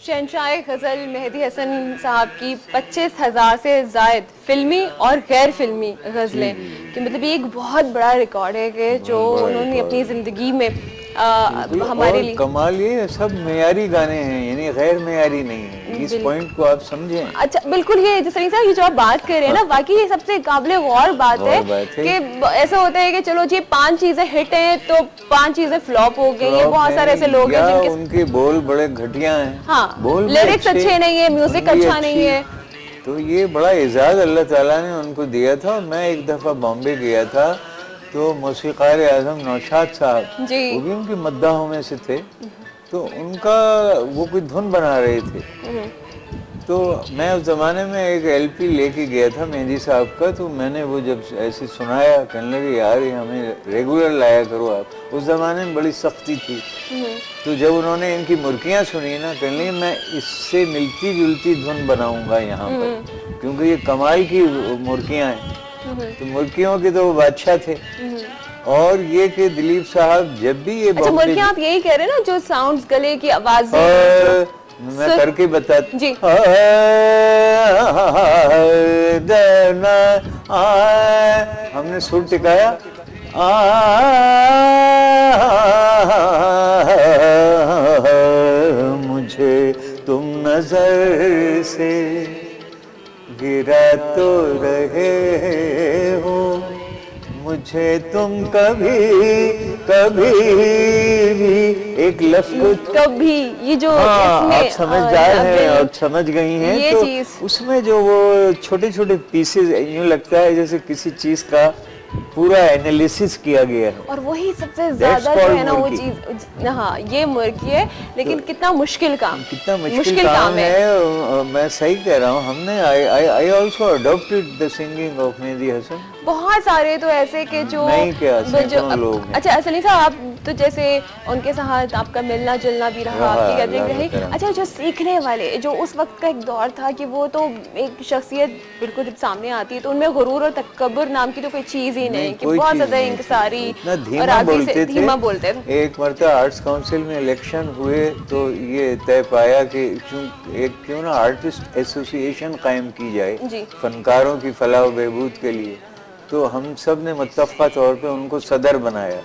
شہنشاہ غزل مہدی حسن صاحب کی 25,000 سے زائد فلمی اور غیر فلمی غزلیں کہ مطلب یہ ایک بہت بڑا ریکارڈ ہے کہ جو انہوں نے اپنی زندگی میں ہمارے لیے. کمال یہ سب معیاری گانے ہیں, یعنی غیر معیاری نہیں ہیں, اس پوائنٹ کو آپ سمجھیں. اچھا بالکل, یہ جس طرح سے یہ جو آپ بات کر رہے ہیں نا, واقعی یہ سب سے قابل غور بات ہے کہ ایسا ہوتا ہے کہ چلو جی 5 چیزیں ہٹ ہیں تو 5 چیزیں فلاپ ہو گئی ہیں. بہت سارے ایسے لوگ ہیں جن کے ان کے بول بڑے گھٹیا ہیں, ہاں لیرکس اچھے نہیں ہیں, میوزک اچھا نہیں ہے. تو یہ بڑا اعزاز اللہ تعالیٰ نے ان کو دیا تھا. میں ایک دفعہ بامبے گیا تھا تو موسیقار اعظم نوشاد صاحب, وہ بھی ان کے مداحوں میں سے تھے, تو ان کا وہ کوئی دھن بنا رہے تھے. تو میں اس زمانے میں ایک ایل پی لے کے گیا تھا مہندی صاحب کا, تو میں نے وہ جب ایسے سنایا, کہنے لگے یار یہ ہمیں ریگولر لایا کرو آپ. اس زمانے میں بڑی سختی تھی. تو جب انہوں نے ان کی مرکیاں سنی نا, کہنے لگے میں اس سے ملتی جلتی دھن بناؤں گا یہاں پر, کیونکہ یہ کمال کی مرکیاں ہیں. تو مرکیوں کے تو وہ بادشاہ تھے. اور یہ کہ دلیپ صاحب جب بھی یہ اچھا مرکیاں آپ یہی کہہ رہے ہیں نا جو ساؤنڈز گلے کی آواز میں کر کے بتاتا جی. ہم نے سر ٹکایا, مجھے تم نظر سے گرا تو رہے ہو, مجھے تم کبھی کبھی بھی ایک لفظ کبھی, یہ جو آپ سمجھدار ہیں اور سمجھ گئی ہیں, تو اس میں جو وہ چھوٹے چھوٹے پیسز یوں لگتا ہے جیسے کسی چیز کا پورا انالیسس کیا گیا ہے. اور وہی سب سے زیادہ جو ہے نا وہ چیز, ہاں یہ مرکی ہے, لیکن کتنا مشکل کام, کتنا مشکل کام ہے. میں صحیح کہہ رہا ہوں, ہم نے I also adopted the singing of مہندی حسن. بہت سارے تو ایسے کہ جو اچھا سنی صاحب آپ تو جیسے ان کے ساتھ آپ کا ملنا جلنا بھی رہا, آپ کی قدریں رہی. اچھا جو سیکھنے والے, جو اس وقت کا ایک دور تھا کہ وہ تو ایک شخصیت بالکل جب سامنے آتی ہے تو ان میں غرور اور تکبر نام کی تو کوئی چیز ہی نہیں, کہ بہت زیادہ انکساری اور آدمی سے دھیما بولتے تھے. ایک مرتبہ آرٹس کاؤنسل میں الیکشن ہوئے تو یہ طے پایا کہ ایک کیوں نہ آرٹسٹ ایسوسی ایشن قائم کی جائے فنکاروں کی فلاح و بہبود کے لیے. تو ہم سب نے متفقہ طور پہ ان کو صدر بنایا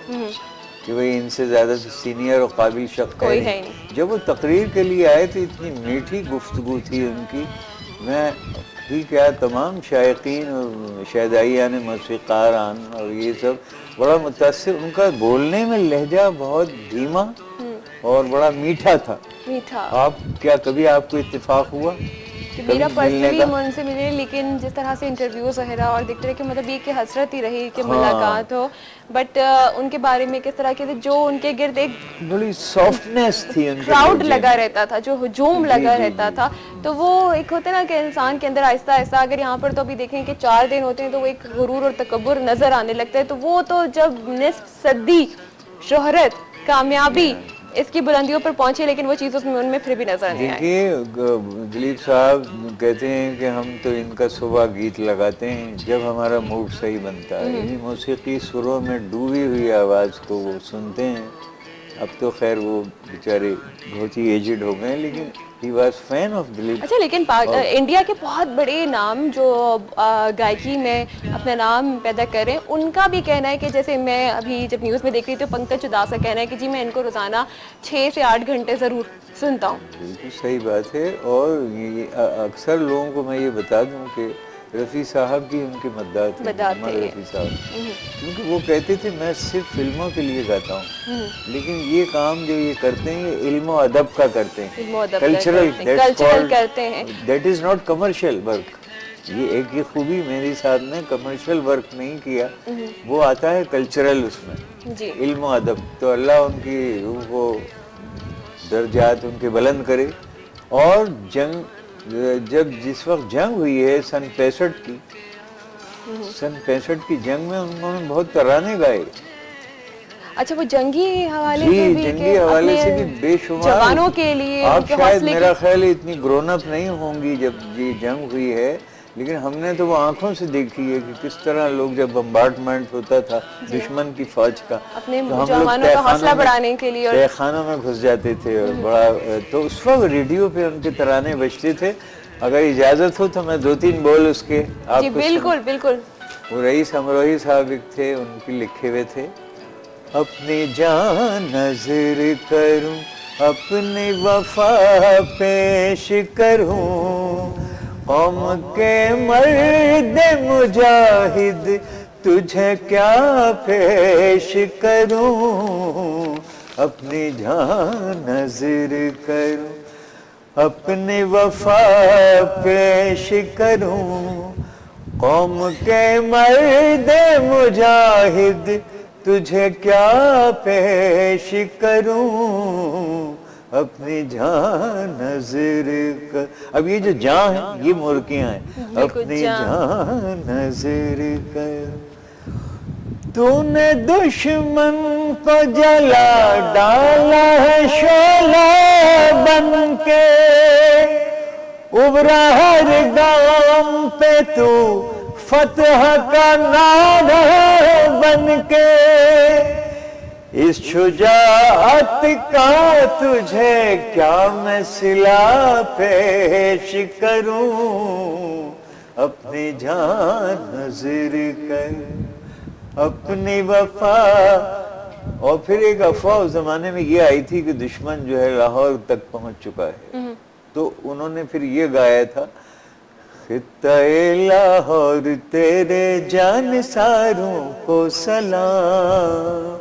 کہ بھئی ان سے زیادہ سینئر اور قابل شخص ہے نہیں. جب وہ تقریر کے لیے آئے تو اتنی میٹھی گفتگو تھی ان کی, میں ہی کیا تمام شائقین اور شیدائیان موسیقاران اور یہ سب بڑا متاثر. ان کا بولنے میں لہجہ بہت دھیما اور بڑا میٹھا تھا. آپ کیا کبھی آپ کو اتفاق ہوا؟ میرا پرسنلی ہم ان سے ملے, لیکن جس طرح سے انٹرویوز وغیرہ اور دیکھتے رہے کہ مطلب یہ کہ حسرت ہی رہی کہ ملاقات ہو, بٹ ان کے بارے میں کس طرح کے جو ان کے گرد ایک بڑی سافٹنیس تھی, کراؤڈ لگا رہتا تھا, جو ہجوم لگا رہتا تھا. تو وہ ایک ہوتا ہے نا کہ انسان کے اندر آہستہ آہستہ, اگر یہاں پر تو ابھی دیکھیں کہ 4 دن ہوتے ہیں تو وہ ایک غرور اور تکبر نظر آنے لگتا ہے. تو وہ تو جب نصف صدی شہرت کامیابی اس کی بلندیوں پر پہنچے, لیکن وہ چیز ان میں پھر بھی نظر نہیں آئی. دیکھیے دلیپ صاحب کہتے ہیں کہ ہم تو ان کا صبح گیت لگاتے ہیں جب ہمارا موڈ صحیح بنتا ہے, یعنی موسیقی سروں میں ڈوبی ہوئی آواز کو وہ سنتے ہیں. اب تو خیر وہ بیچارے بہت ہی ایجڈ ہو گئے, لیکن he was fan of Dilip. اچھا لیکن انڈیا کے بہت بڑے نام جو گائکی میں اپنا نام پیدا کریں, ان کا بھی کہنا ہے کہ جیسے میں ابھی جب نیوز میں دیکھ رہی تھی تو پنکج اداس کا کہنا ہے کہ جی میں ان کو روزانہ 6 سے 8 گھنٹے ضرور سنتا ہوں. بالکل صحیح بات ہے. اور اکثر لوگوں کو میں یہ بتا دوں کہ رفیع صاحب کی ان کے مداح تھے, محمد رفیع صاحب, کیونکہ وہ کہتے تھے میں صرف فلموں کے لیے گاتا ہوں, لیکن یہ کام جو یہ کرتے ہیں یہ علم و ادب کا کرتے ہیں, کلچرل کرتے ہیں, that is not commercial work. یہ ایک یہ خوبی میری صاحب نے کمرشل ورک نہیں کیا, وہ آتا ہے کلچرل اس میں, علم و ادب. تو اللہ ان کی روح کو درجات ان کے بلند کرے. اور جس وقت جنگ ہوئی ہے سن 65 کی جنگ میں انہوں نے بہت ترانے گائے. اچھا وہ جنگی حوالے سے بھی, جنگی حوالے سے بھی بے شمار جوانوں کے لیے. آپ شاید میرا خیال اتنی گرون اپ نہیں ہوں گی جب یہ جنگ ہوئی ہے, لیکن ہم نے تو وہ آنکھوں سے دیکھی ہے کہ کس طرح لوگ جب بمبارڈمنٹ ہوتا تھا دشمن کی فوج کا اپنے جوانوں کا حوصلہ بڑھانے کے لیے تہ خانوں میں گھس جاتے تھے اور بڑا تو اس وقت ریڈیو پہ ان کے ترانے بجتے تھے. اگر اجازت ہو تو میں 2-3 بول اس کے آپ کو. بالکل بالکل. وہ رئیس امروہی صاحب تھے, ان کی لکھے ہوئے تھے. اپنی جان نظر کروں اپنی وفا پیش کروں, قوم کے مرد مجاہد تجھے کیا پیش کروں. اپنی جان نظر کروں اپنی وفا پیش کروں, قوم کے مرد مجاہد تجھے کیا پیش کروں. اپنی جان نظر کر, اب یہ جو جان ہے یہ مرکیاں ہیں. اپنی جان نظر کر تو نے دشمن کو جلا ڈالا ہے شعلہ بن کے, ابھرا ہر گام پہ تو فتح کا نعرہ بن کے. اس شجاعت کا تجھے کیا میں صلہ پیش کروں. اپنی جان نظر کر اپنی وفا. اور پھر ایک افواہ اس زمانے میں یہ آئی تھی کہ دشمن جو ہے لاہور تک پہنچ چکا ہے, تو انہوں نے پھر یہ گایا تھا, خطہ لاہور تیرے جانثاروں کو سلام,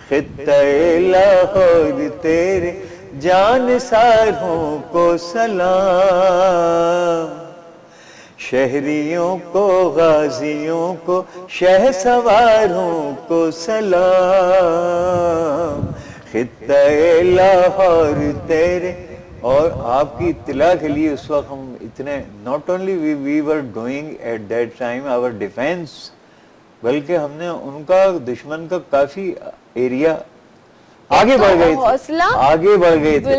خطہ لاہور تیرے جانثاروں کو سلام, شہریوں کو غازیوں کو شہ سواروں کو سلام, خطہ لاہور تیرے. اور آپ کی اطلاع کے لیے اس وقت ہم اتنے not only we were doing at that time our defense, بلکہ ہم نے ان کا دشمن کا کافی ایریا آگے بڑھ گئے تھے, آگے بڑھ گئے تھے.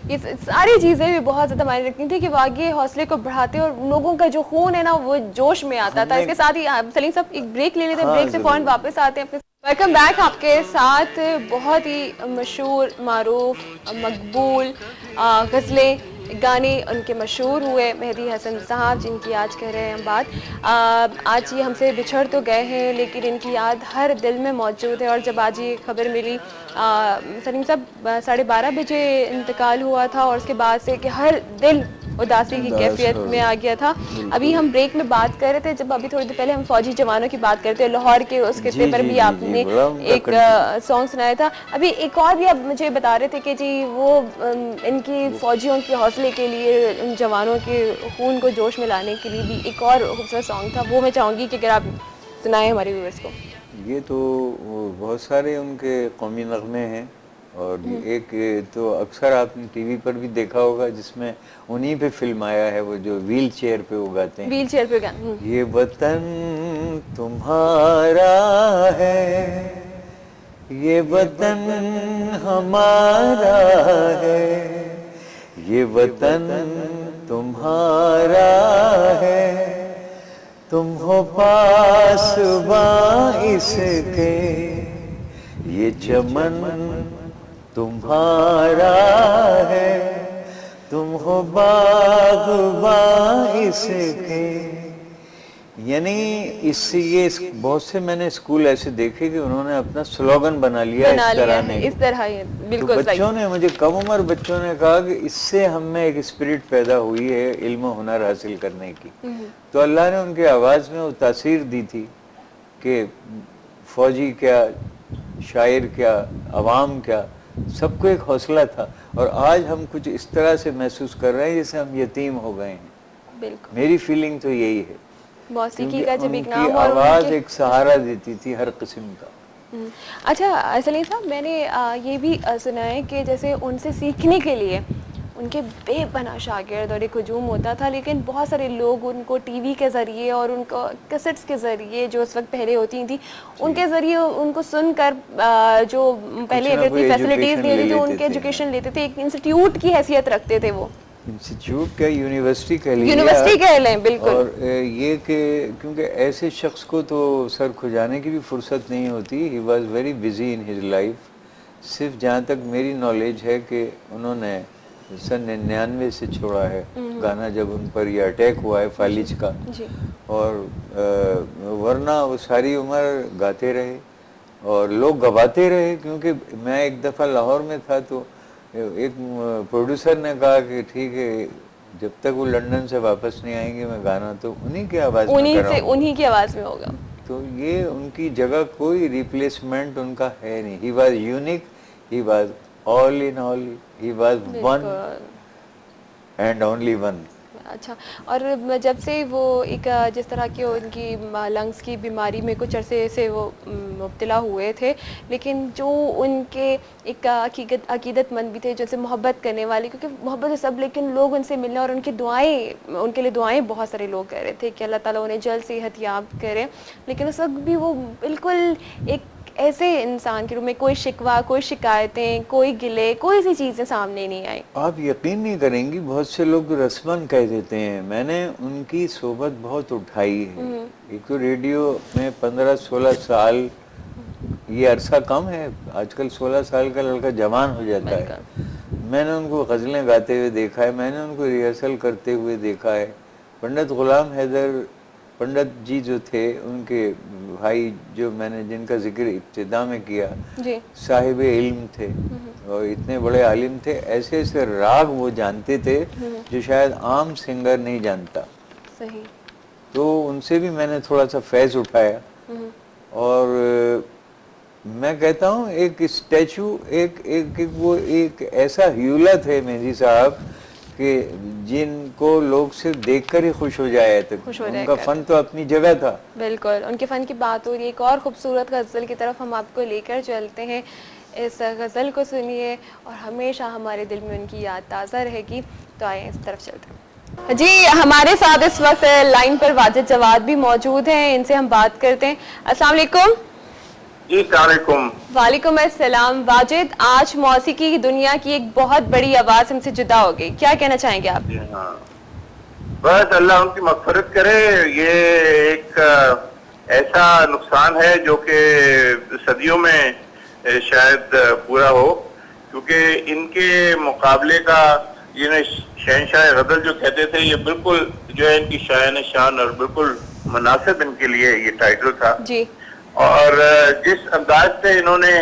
یہ ساری چیزیں بھی بہت زیادہ معنی رکھتی تھی کہ وہ آگے حوصلے کو بڑھاتے اور لوگوں کا جو خون ہے نا وہ جوش میں آتا تھا. اس کے ساتھ ہی سلیم صاحب ایک بریک لے لیتے ہیں, بریک سے فوراً واپس آتے ہیں. Welcome back. آپ کے ساتھ بہت ہی مشہور, معروف, مقبول غزلیں, گانے ان کے مشہور ہوئے مہدی حسن صاحب, جن کی آج کہہ رہے ہیں ہم بات. آج یہ ہم سے بچھڑ تو گئے ہیں لیکن ان کی یاد ہر دل میں موجود ہے. اور جب آج یہ خبر ملی, سلیم صاحب 12:30 بجے انتقال ہوا تھا, اور اس کے بعد سے کہ ہر دل اداسی کی کیفیت میں آ گیا تھا. ابھی ہم بریک میں بات کر رہے تھے, جب ابھی تھوڑی دیر پہلے ہم فوجی جوانوں کی بات کرتے ہیں, لاہور کے اس خطے پر بھی آپ نے ایک سانگ سنایا تھا. ابھی ایک اور بھی آپ مجھے بتا رہے تھے کہ جی وہ ان کی فوجیوں کے حوصلے کے لیے, ان جوانوں کے خون کو جوش میں لانے کے لیے بھی ایک اور خوبصورت سانگ تھا. وہ میں چاہوں گی کہ اگر آپ سنائیں ہمارے ویورز کو. یہ تو بہت سارے ان کے قومی نغمے ہیں, اور ایک تو اکثر آپ نے ٹی وی پر بھی دیکھا ہوگا جس میں انہی پہ فلم آیا ہے, وہ جو ویل چیئر پہ وہ گاتے ہیں, ویل چیئر پہ گانا. یہ وطن تمہارا ہے, یہ وطن ہمارا ہے, یہ وطن تمہارا ہے, تم ہو پاسباں اس کے, یہ چمن تمہارا ہے, تم ہو باغباں اس کے. یعنی اس سے یہ بہت سے میں نے اسکول ایسے دیکھے کہ انہوں نے اپنا سلوگن بنا لیا اس طرح. بالکل بچوں نے, مجھے کم عمر بچوں نے کہا کہ اس سے ہم میں ایک اسپرٹ پیدا ہوئی ہے علم و ہنر حاصل کرنے کی. تو اللہ نے ان کی آواز میں وہ تاثیر دی تھی کہ فوجی کیا, شاعر کیا, عوام کیا, سب کو ایک حوصلہ تھا. اور آج ہم کچھ اس طرح سے محسوس کر رہے ہیں جیسے ہم یتیم ہو گئے ہیں. بالکل میری فیلنگ تو یہی ہے. موسیقی کا جب ایک نام, اور آواز ایک سہارا دیتی تھی ہر قسم کا. اچھا سلیم صاحب, میں نے یہ بھی سنا ہے کہ جیسے ان سے سیکھنے کے لیے ان کے بے پناہ شاگرد اور ایک ہجوم ہوتا تھا, لیکن بہت سارے لوگ ان کو ٹی وی کے ذریعے اور ان کو کیسٹس کے ذریعے جو اس وقت پہلے ہوتی تھیں ان کے ذریعے ان کو سن کر جو پہلے اگر اتنی فیسلٹیز نہیں تھی تو ان کے ایجوکیشن لیتے تھے, ایک انسٹیٹیوٹ کی حیثیت رکھتے تھے وہ. انسٹیٹیوٹ کیا یونیورسٹی کہہ لیجیے، یونیورسٹی کہہ لیں بالکل. اور یہ کہ کیونکہ ایسے شخص کو تو سر کھجانے کی بھی فرصت نہیں ہوتی. He was very busy in his life. صرف جہاں تک میری نالج ہے کہ انہوں نے سن 99 سے چھوڑا ہے گانا جب ان پر یہ اٹیک ہوا ہے فالج کا. اور ورنہ وہ ساری عمر گاتے رہے اور لوگ گواتے رہے. کیونکہ میں ایک دفعہ لاہور میں تھا تو ایک پروڈیوسر نے کہا کہ ٹھیک ہے جب تک وہ لندن سے واپس نہیں آئیں گے میں گانا تو انہی کی آواز میں کر رہا ہوں، انہی کی آواز میں ہوگا. تو یہ ان کی جگہ کوئی ریپلیسمنٹ ان کا ہے نہیں. He was unique, he was all in all, he was one and only one. اچھا. اور جب سے وہ ایک جس طرح کی ان کی لنگس کی بیماری میں کچھ عرصے سے وہ مبتلا ہوئے تھے، لیکن جو ان کے ایک عقیدت مند بھی تھے جو سے محبت کرنے والے، کیونکہ محبت ہے سب، لیکن لوگ ان سے ملنے اور ان کی دعائیں، ان کے لیے دعائیں بہت سارے لوگ کر رہے تھے کہ اللہ تعالیٰ انہیں جلد صحت یاب کرے. لیکن اس وقت بھی وہ بالکل ایک ایسے انسان کے روپ میں کوئی شکوہ، کوئی شکایتیں، کوئی گلے، کوئی سی چیزیں سامنے نہیں آئی. آپ یقین نہیں کریں گی، بہت سے لوگ رسماً کہہ دیتے ہیں. میں نے ان کی صحبت بہت اٹھائی ہے. ایک تو ریڈیو میں 15-16 سال، یہ عرصہ کم ہے. آج کل 16 سال کا لڑکا جوان ہو جاتا ہے. میں نے ان کو غزلیں گاتے ہوئے دیکھا ہے، میں نے ان کو ریہرسل کرتے ہوئے دیکھا ہے. پنڈت غلام حیدر پنڈت جی جو تھے، ان کے بھائی جو میں نے جن کا ذکر ابتدا میں کیا، صاحب علم تھے اور اتنے بڑے عالم تھے. ایسے ایسے راگ وہ جانتے تھے جو شاید عام سنگر نہیں جانتا. تو ان سے بھی میں نے تھوڑا سا فیض اٹھایا. اور میں کہتا ہوں ایک اسٹیچو، وہ ایک ایسا ہیولت ہے مہدی صاحب کہ جن کو لوگ صرف دیکھ کر ہی خوش ہو جائے تھے. ان کا فن تو اپنی جگہ تھا. بالکل ان کے فن کی بات ہو رہی ہے. ایک اور خوبصورت غزل کی طرف ہم آپ کو لے کر چلتے ہیں. اس غزل کو سنیے اور ہمیشہ ہمارے دل میں ان کی یاد تازہ رہے گی. تو آئیں اس طرف چلتے ہیں. جی ہمارے ساتھ اس وقت لائن پر واجد جواد بھی موجود ہیں، ان سے ہم بات کرتے ہیں. السلام علیکم. جی السلام علیکم. وعلیکم السلام. واجد، آج موسیقی کی دنیا کی ایک بہت بڑی آواز ہم سے جدا ہو گئی، کیا کہنا چاہیں گے آپ؟ ہاں بس اللہ ان کی مغفرت کرے. یہ ایک ایسا نقصان ہے جو کہ صدیوں میں شاید پورا ہو، کیونکہ ان کے مقابلے کا جنہیں شہنشاہ غزل جو کہتے تھے، یہ بالکل جو ہے ان کی شایان شان اور بالکل مناسب ان کے لیے یہ ٹائٹل تھا. جی. اور جس انداز سے انہوں نے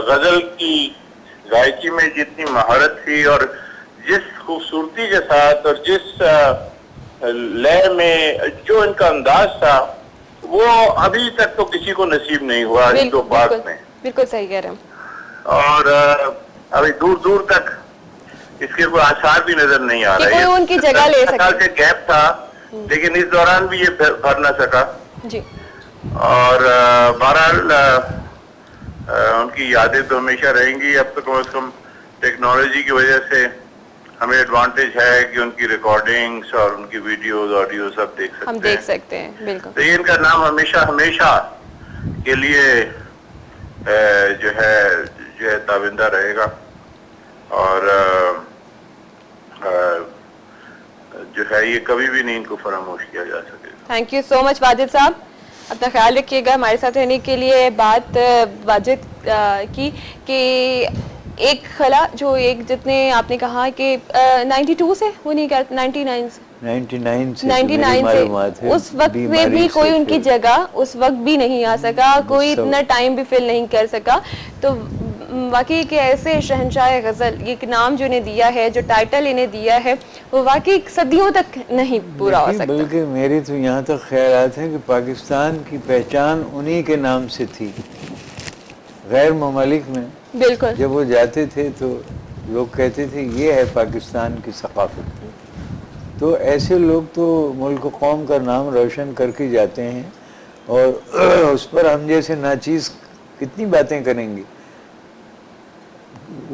غزل کی گائکی میں جتنی مہارت تھی اور جس خوبصورتی کے ساتھ اور جس لے میں جو ان کا انداز تھا، وہ ابھی تک تو کسی کو نصیب نہیں ہوا اس تو بات میں. بالکل صحیح کہہ رہے ہیں. اور ابھی دور دور تک اس کے کوئی آثار بھی نظر نہیں آ رہے. کوئی ان کی جگہ لے سکے. گیپ تھا لیکن اس دوران بھی یہ بھر نہ سکا. جی. اور بہرحال ان کی یادیں تو ہمیشہ رہیں گی. اب تو کم از کم ٹیکنالوجی کی وجہ سے ہمیں ایڈوانٹیج ہے کہ ان کی ریکارڈنگز اور ان کی ویڈیوز آڈیو سب دیکھ سکتے ہیں. بالکل. تو یہ ان کا نام ہمیشہ ہمیشہ کے لیے جو ہے تابندہ رہے گا. اور جو ہے یہ کبھی بھی نہیں ان کو فراموش کیا جا سکے. تھینک یو سو مچ واجد صاحب. اپنا خیال رکھیے گا. ہمارے ساتھ رہنے کے لیے بات واجد کی کہ ایک خلا جو ایک جتنے آپ نے کہا کہ 92 سے وہ نہیں کرتا 99 سے اس وقت میں بھی کوئی ان کی جگہ اس وقت بھی نہیں آ سکا، کوئی اتنا ٹائم بھی فل نہیں کر سکا. تو واقعی کہ ایسے شہنشاہ غزل ایک نام جو انہیں دیا ہے، جو ٹائٹل انہیں دیا ہے، وہ واقعی صدیوں تک نہیں پورا ہو سکتا. بلکہ میری تو یہاں تک خیالات ہیں کہ پاکستان کی پہچان انہی کے نام سے تھی. غیر ممالک میں بالکل جب وہ جاتے تھے تو لوگ کہتے تھے یہ ہے پاکستان کی ثقافت. تو ایسے لوگ تو ملک و قوم کا نام روشن کر کے جاتے ہیں اور اس پر ہم جیسے ناچیز کتنی باتیں کریں گے.